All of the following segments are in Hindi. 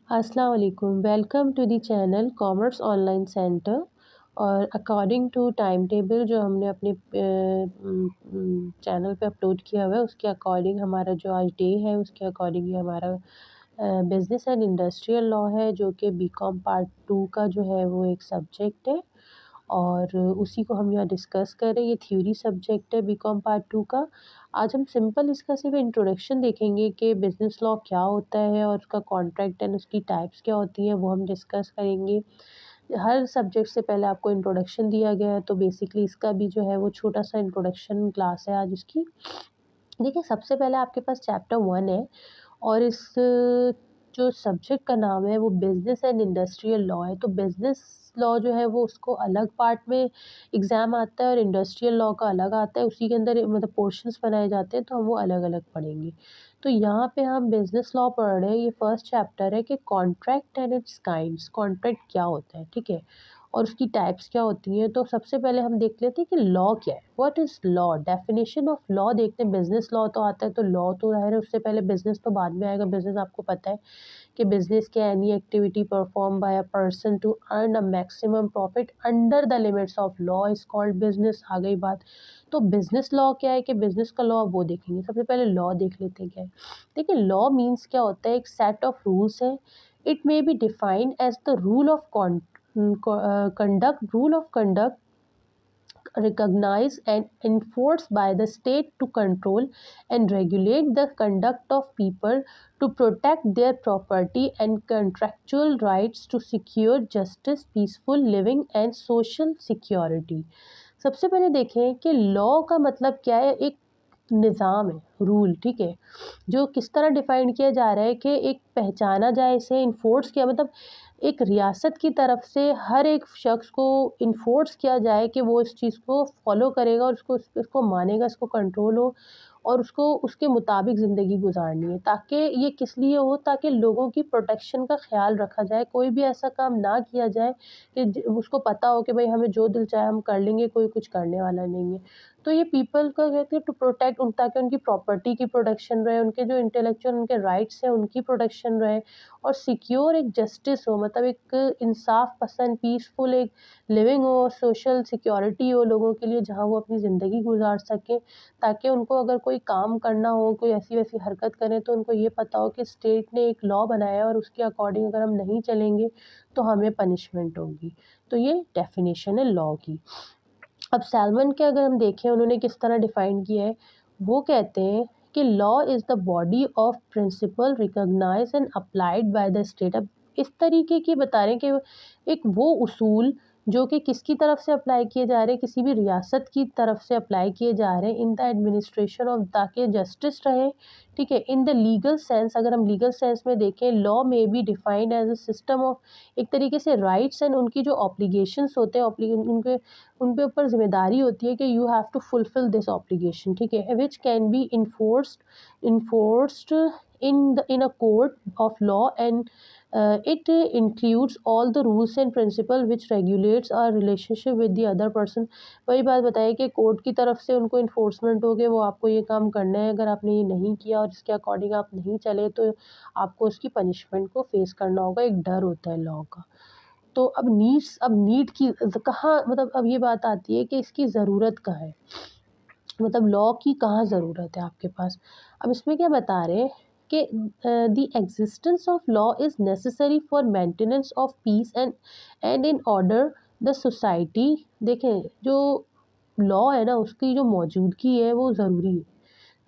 अस्सलाम वालेकुम। Welcome to the channel commerce online centre. और अकॉर्डिंग टू टाइम टेबल जो हमने अपने चैनल पे अपलोड किया हुआ है, उसके अकॉर्डिंग हमारा जो आज डे है उसके अकॉर्डिंग ही हमारा बिजनेस एंड इंडस्ट्रियल लॉ है, जो कि बीकॉम पार्ट 2 का जो है वो एक सब्जेक्ट है। और उसी को हम यहाँ डिस्कस कर रहे हैं। ये थ्योरी सब्जेक्ट है बीकॉम पार्ट 2 का। आज हम सिंपल इसका सिर्फ इंट्रोडक्शन देखेंगे कि बिज़नेस लॉ क्या होता है और उसका कॉन्ट्रैक्ट एंड उसकी टाइप्स क्या होती हैं, वो हम डिस्कस करेंगे। हर सब्जेक्ट से पहले आपको इंट्रोडक्शन दिया गया है, तो बेसिकली इसका भी जो है वो छोटा-सा इंट्रोडक्शन क्लास है आज इसकी। देखिए, सबसे पहले आपके पास चैप्टर 1 है और इस जो सब्जेक्ट का नाम है वो बिज़नेस एंड इंडस्ट्रियल लॉ है। तो बिज़नेस लॉ जो है वो उसको अलग पार्ट में एग्ज़ाम आता है और इंडस्ट्रियल लॉ का अलग आता है। उसी के अंदर मतलब पोर्शंस बनाए जाते हैं, तो हम वो अलग-अलग पढ़ेंगे। तो यहाँ पे हम बिज़नेस लॉ पढ़ रहे हैं। ये फर्स्ट चैप्टर है कि contract and it's kinds. Contract क्या होता है, ठीक है? और उसकी टाइप्स क्या होती हैं। तो सबसे पहले हम देख लेते हैं कि लॉ क्या है। What is law? Definition of law देखते हैं। बिज़नेस लॉ तो आता है, तो लॉ तो ज़ाहिर है उससे पहले बिज़नेस तो बाद में आएगा। बिज़नेस आपको पता है कि बिज़नेस क्या, any activity perform by a person to earn a maximum profit under the limits of law is called business. आ गई बात। तो बिज़नेस लॉ क्या है, कि बिज़नेस का लॉ वो देखेंगे। सबसे पहले लॉ देख लेते हैं क्या है। देखिए, लॉ मीन्स क्या होता है, एक सेट ऑफ रूल्स है। It may be defined as the rule of conduct recognized and enforced by the state to control and regulate the conduct of people, to protect their property and contractual rights, to secure justice, peaceful living and social security। सबसे पहले देखें कि लॉ का मतलब क्या है। एक निज़ाम है, रूल, ठीक है, जो किस तरह डिफाइन किया जा रहा है कि एक पहचाना जाए, इसे इन्फोर्स किया, मतलब एक रियासत की तरफ से हर एक शख्स को इन्फोर्स किया जाए कि वो इस चीज़ को फॉलो करेगा और उसको इसको मानेगा, इसको कंट्रोल हो और उसको उसके मुताबिक ज़िंदगी गुजारनी है। ताकि ये किस लिए हो, ताकि लोगों की प्रोटेक्शन का ख्याल रखा जाए। कोई भी ऐसा काम ना किया जाए कि उसको पता हो कि भाई हमें जो दिल चाहे हम कर लेंगे, कोई कुछ करने वाला नहीं है। तो ये पीपल का कहते हैं टू प्रोटेक्ट उन, ताकि उनकी प्रॉपर्टी की प्रोटेक्शन रहे, उनके जो इंटेलेक्चुअल उनके राइट्स हैं उनकी प्रोटेक्शन रहे, और सिक्योर एक जस्टिस हो, मतलब एक इंसाफ पसंद पीसफुल एक लिविंग हो, सोशल सिक्योरिटी हो लोगों के लिए, जहाँ वो अपनी ज़िंदगी गुजार सकें। ताकि उनको अगर कोई काम करना हो, कोई ऐसी वैसी हरकत करें, तो उनको ये पता हो कि स्टेट ने एक लॉ बनाया है और उसके अकॉर्डिंग अगर हम नहीं चलेंगे तो हमें पनिशमेंट होगी। तो ये डेफिनेशन है लॉ की। अब सैलमन के अगर हम देखें उन्होंने किस तरह डिफ़ाइन किया है, वो कहते हैं कि law is the body of principle recognised and applied by the state. अब इस तरीके की बता रहे हैं कि एक वो उसूल जो कि किसकी तरफ से अप्लाई किए जा रहे हैं, किसी भी रियासत की तरफ से अप्लाई किए जा रहे हैं इन द एडमिनिस्ट्रेशन ऑफ, ताकि जस्टिस रहे, ठीक है। इन द लीगल सेंस, अगर हम लीगल सेंस में देखें, law may be defined as a system of, एक तरीके से राइट्स एंड उनकी जो ऑब्लिगेशंस होते हैं, उनके उनके ऊपर ज़िम्मेदारी होती है कि you have to fulfil this obligation, ठीक है, which can be enforced in a court of law and it includes all the rules and principle which regulates our relationship with the other person. वही बात बताइए कि कोर्ट की तरफ से उनको इन्फोर्समेंट हो गए, वो आपको ये काम करना है, अगर आपने ये नहीं किया और इसके अकॉर्डिंग आप नहीं चले तो आपको उसकी पनिशमेंट को फेस करना होगा। एक डर होता है लॉ का। तो अब नीड की कहाँ, मतलब अब ये बात आती है कि इसकी ज़रूरत कहाँ है, मतलब लॉ की कहाँ ज़रूरत है आपके पास। अब इसमें क्या बता रहे हैं कि the existence of law is necessary for maintenance of peace and in order the society. देखें, जो लॉ है ना, उसकी जो मौजूदगी है वो ज़रूरी है,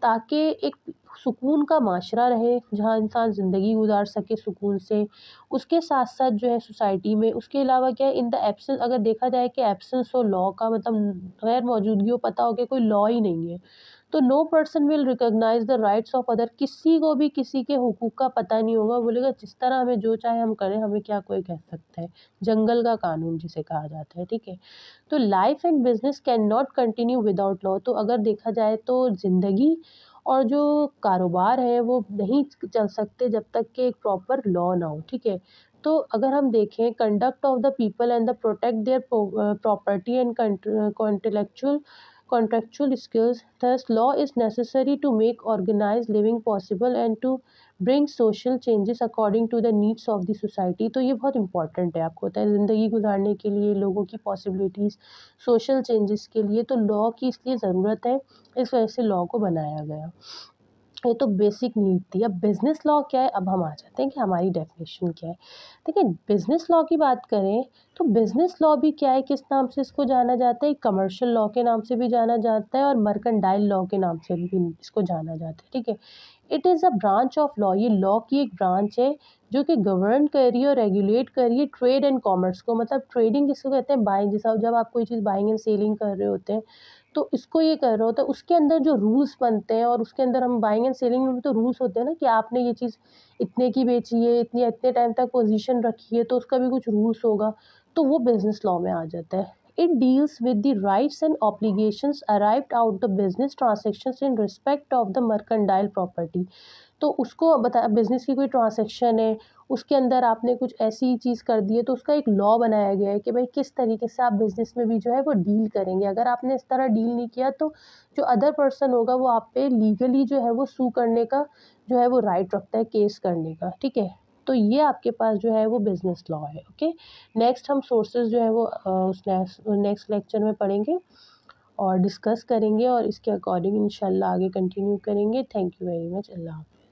ताकि एक सुकून का माशरा रहे, जहाँ इंसान ज़िंदगी गुजार सके सुकून से। उसके साथ-साथ जो है सोसाइटी में, उसके अलावा क्या है, इन द एब्सेंस, अगर देखा जाए कि एब्सेंस हो लॉ का, मतलब गैर मौजूदगी हो, पता हो कि कोई लॉ ही नहीं है, तो no person will recognise the rights of other. किसी को भी किसी के हुकूक का पता नहीं होगा। बोलेगा जिस तरह हमें जो चाहे हम करें, हमें क्या कोई कह सकता है। जंगल का कानून जिसे कहा जाता है, ठीक है। तो life and business can not continue without law. तो अगर देखा जाए तो ज़िंदगी और जो कारोबार है वो नहीं चल सकते जब तक कि एक प्रॉपर लॉ ना हो, ठीक है। तो अगर हम देखें, conduct of the people and the protect their property and contractual skills, thus law is necessary to make organized living possible and to bring social changes according to the needs of the society. तो ये बहुत इंपॉर्टेंट है, आपको होता है ज़िंदगी गुजारने के लिए लोगों की पॉसिबिलिटीज़, सोशल चेंजेस के लिए तो लॉ की इसलिए ज़रूरत है, इस वजह से लॉ को बनाया गया। ये तो बेसिक नीड थी। अब बिज़नेस लॉ क्या है, अब हम आ जाते हैं कि हमारी डेफिनेशन क्या है। देखिए बिज़नेस लॉ की बात करें तो बिज़नेस लॉ भी क्या है, किस नाम से इसको जाना जाता है, कमर्शियल लॉ के नाम से भी जाना जाता है और मर्केंटाइल लॉ के नाम से भी इसको जाना जाता है, ठीक है। It is a branch of law, ये लॉ की एक ब्रांच है जो कि गवर्न कर रही है और रेगुलेट कर रही है ट्रेड एंड कॉमर्स को। मतलब ट्रेडिंग किसको कहते हैं, बाइंग, जैसा जब आप कोई चीज़ बाइंग एंड सेलिंग कर रहे होते हैं तो इसको ये कर रहा होता है, उसके अंदर जो रूल्स बनते हैं, और उसके अंदर हम बाइंग एंड सेलिंग में भी तो रूल्स होते हैं ना कि आपने ये चीज़ इतने की बेची है, इतनी इतने टाइम तक पोजीशन रखी है, तो उसका भी कुछ रूल्स होगा, तो वो बिजनेस लॉ में आ जाता है। It deals with the rights and obligations arrived out the business transactions in respect of the mercantile property. तो उसको बता, बिज़नेस की कोई ट्रांज़ैक्शन है, उसके अंदर आपने कुछ ऐसी चीज़ कर दी है, तो उसका एक लॉ बनाया गया है कि भाई किस तरीके से आप बिज़नेस में भी जो है वो डील करेंगे। अगर आपने इस तरह डील नहीं किया तो जो अदर पर्सन होगा वो आप पे लीगली जो है वो सू करने का जो है वो राइट रखता है, केस करने का, ठीक है। तो ये आपके पास जो है वो बिज़नेस लॉ है, ओके। नेक्स्ट हम सोर्सेज़ जो है वो उस नेक्स्ट लेक्चर में पढ़ेंगे और डिस्कस करेंगे और इसके अकॉर्डिंग इंशाल्लाह आगे कंटिन्यू करेंगे। Thank you very much. अल्लाह हाफ़िज़।